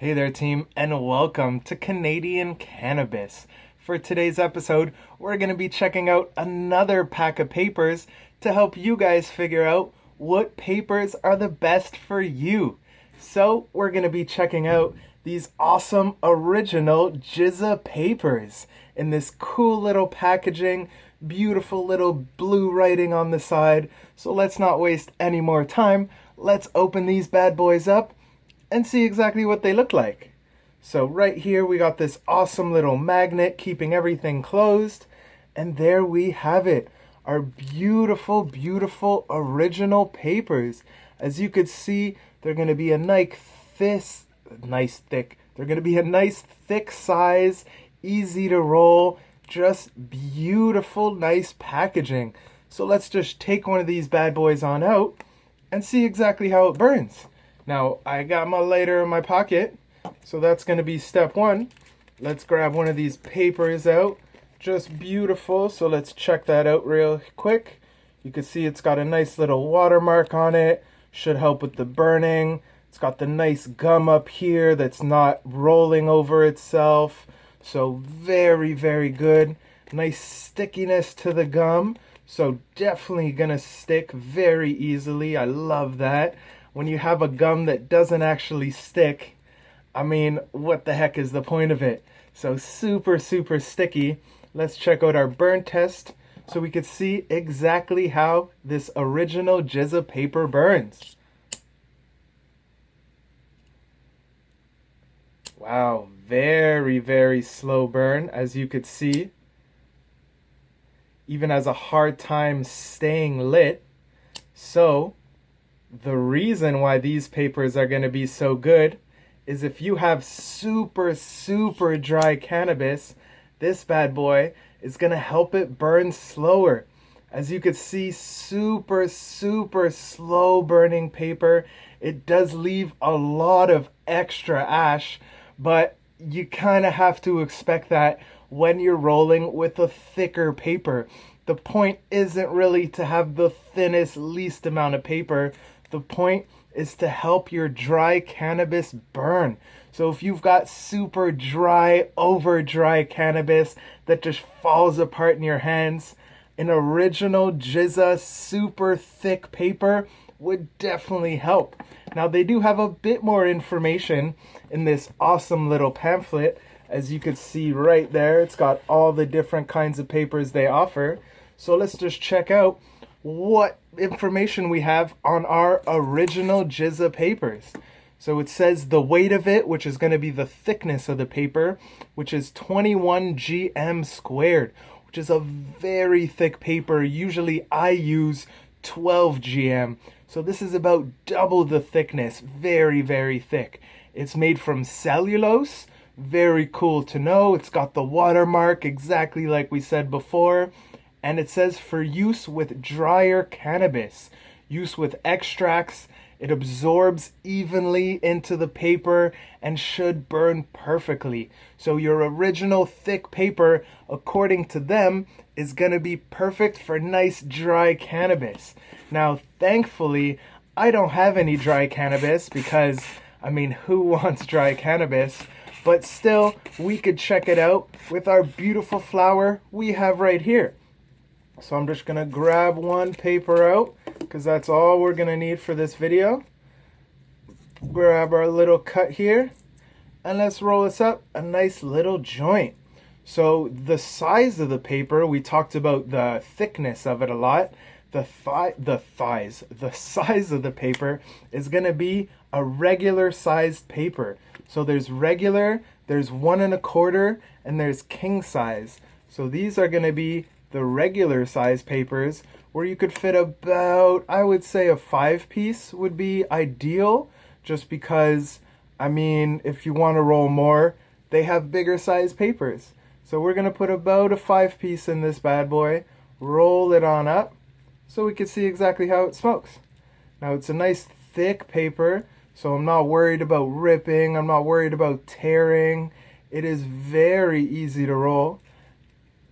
Hey there, team, and welcome to Canadian Cannabis. For today's episode, we're going to be checking out another pack of papers to help you guys figure out what papers are the best for you. So, we're going to be checking out these awesome original Jizza papers in this cool little packaging, beautiful little blue writing on the side. So, let's not waste any more time. Let's open these bad boys up and see exactly what they look like. So right here we got this awesome little magnet keeping everything closed, and there we have it, our beautiful, beautiful original papers. As you could see, they're going to be a nice thick size, easy to roll, just beautiful, nice packaging. So let's just take one of these bad boys on out and see exactly how it burns. Now, I got my lighter in my pocket, so that's going to be step one. Let's grab one of these papers out. Just beautiful, so let's check that out real quick. You can see it's got a nice little watermark on it. Should help with the burning. It's got the nice gum up here that's not rolling over itself. So very, very good. Nice stickiness to the gum. So definitely going to stick very easily. I love that. When you have a gum that doesn't actually stick, I mean, what the heck is the point of it? So super, super sticky. Let's check out our burn test so we could see exactly how this original Jizza paper burns. Wow, very, very slow burn, as you could see. Even has a hard time staying lit. So the reason why these papers are going to be so good is if you have super, super dry cannabis, this bad boy is going to help it burn slower. As you can see, super, super slow burning paper. It does leave a lot of extra ash, but you kind of have to expect that when you're rolling with a thicker paper. The point isn't really to have the thinnest, least amount of paper. The point is to help your dry cannabis burn. So if you've got super dry, over dry cannabis that just falls apart in your hands, an original Jizza super thick paper would definitely help. Now they do have a bit more information in this awesome little pamphlet. As you can see right there, it's got all the different kinds of papers they offer. So let's just check out what information we have on our original Jizza papers. So it says the weight of it, which is going to be the thickness of the paper, which is 21 GM squared, which is a very thick paper. Usually I use 12 GM. So this is about double the thickness. Very, very thick. It's made from cellulose. Very cool to know. It's got the watermark exactly like we said before. And it says for use with drier cannabis, use with extracts, it absorbs evenly into the paper and should burn perfectly. So your original thick paper, according to them, is going to be perfect for nice dry cannabis. Now, thankfully, I don't have any dry cannabis because, I mean, who wants dry cannabis? But still, we could check it out with our beautiful flower we have right here. So I'm just going to grab one paper out because that's all we're going to need for this video. Grab our little cut here and let's roll this up a nice little joint. So the size of the paper, we talked about the thickness of it a lot. The size of the paper is going to be a regular sized paper. So there's regular, there's 1 1/4, and there's king size. So these are going to be the regular size papers where you could fit about, I would say a 5-piece would be ideal, just because, I mean, if you want to roll more, they have bigger size papers. So we're going to put about a 5-piece in this bad boy, roll it on up so we can see exactly how it smokes. Now it's a nice thick paper, so I'm not worried about ripping, I'm not worried about tearing. It is very easy to roll.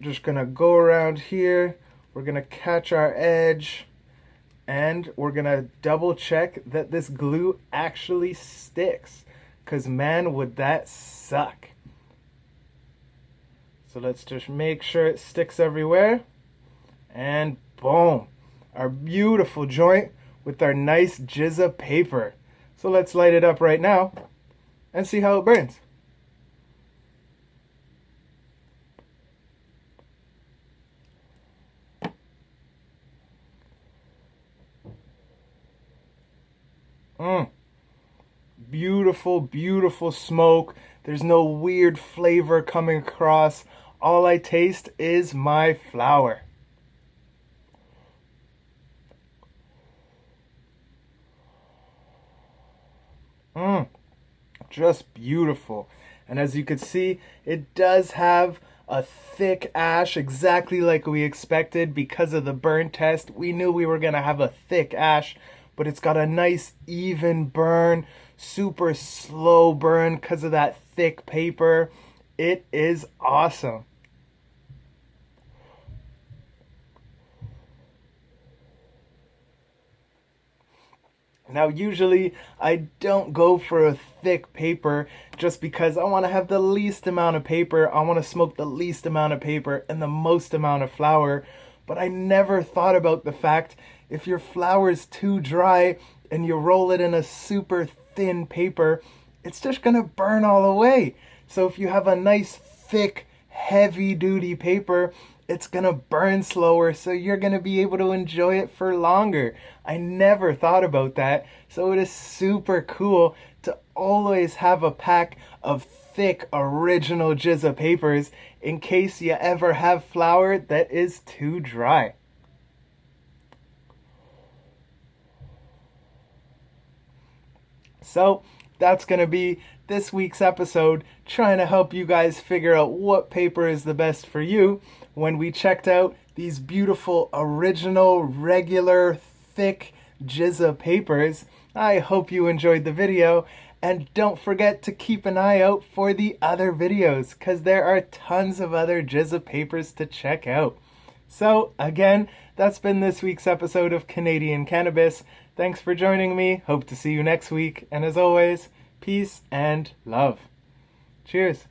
Just gonna go around here, we're gonna catch our edge, and we're gonna double check that this glue actually sticks. because man, would that suck. So let's just make sure it sticks everywhere. And boom, our beautiful joint with our nice Jizza paper. So let's light it up right now and see how it burns. Beautiful, beautiful smoke. There's no weird flavor coming across. All I taste is my flower. Just beautiful. And as you can see, it does have a thick ash, exactly like we expected. Because of the burn test, we knew we were going to have a thick ash, but it's got a nice even burn, super slow burn because of that thick paper. It is awesome. Now, usually I don't go for a thick paper just because I want to have the least amount of paper. I want to smoke the least amount of paper and the most amount of flour. But I never thought about the fact if your flour is too dry and you roll it in a super thin paper, it's just going to burn all away. So if you have a nice thick, heavy duty paper, it's going to burn slower, so you're going to be able to enjoy it for longer. I never thought about that, so it is super cool to always have a pack of thick original Jizza papers in case you ever have flour that is too dry. So that's going to be this week's episode, trying to help you guys figure out what paper is the best for you. When we checked out these beautiful, original, regular, thick Jizza papers, I hope you enjoyed the video. And don't forget to keep an eye out for the other videos, because there are tons of other Jizza papers to check out. So, again, that's been this week's episode of Canadian Cannabis. Thanks for joining me. Hope to see you next week. And as always, peace and love. Cheers.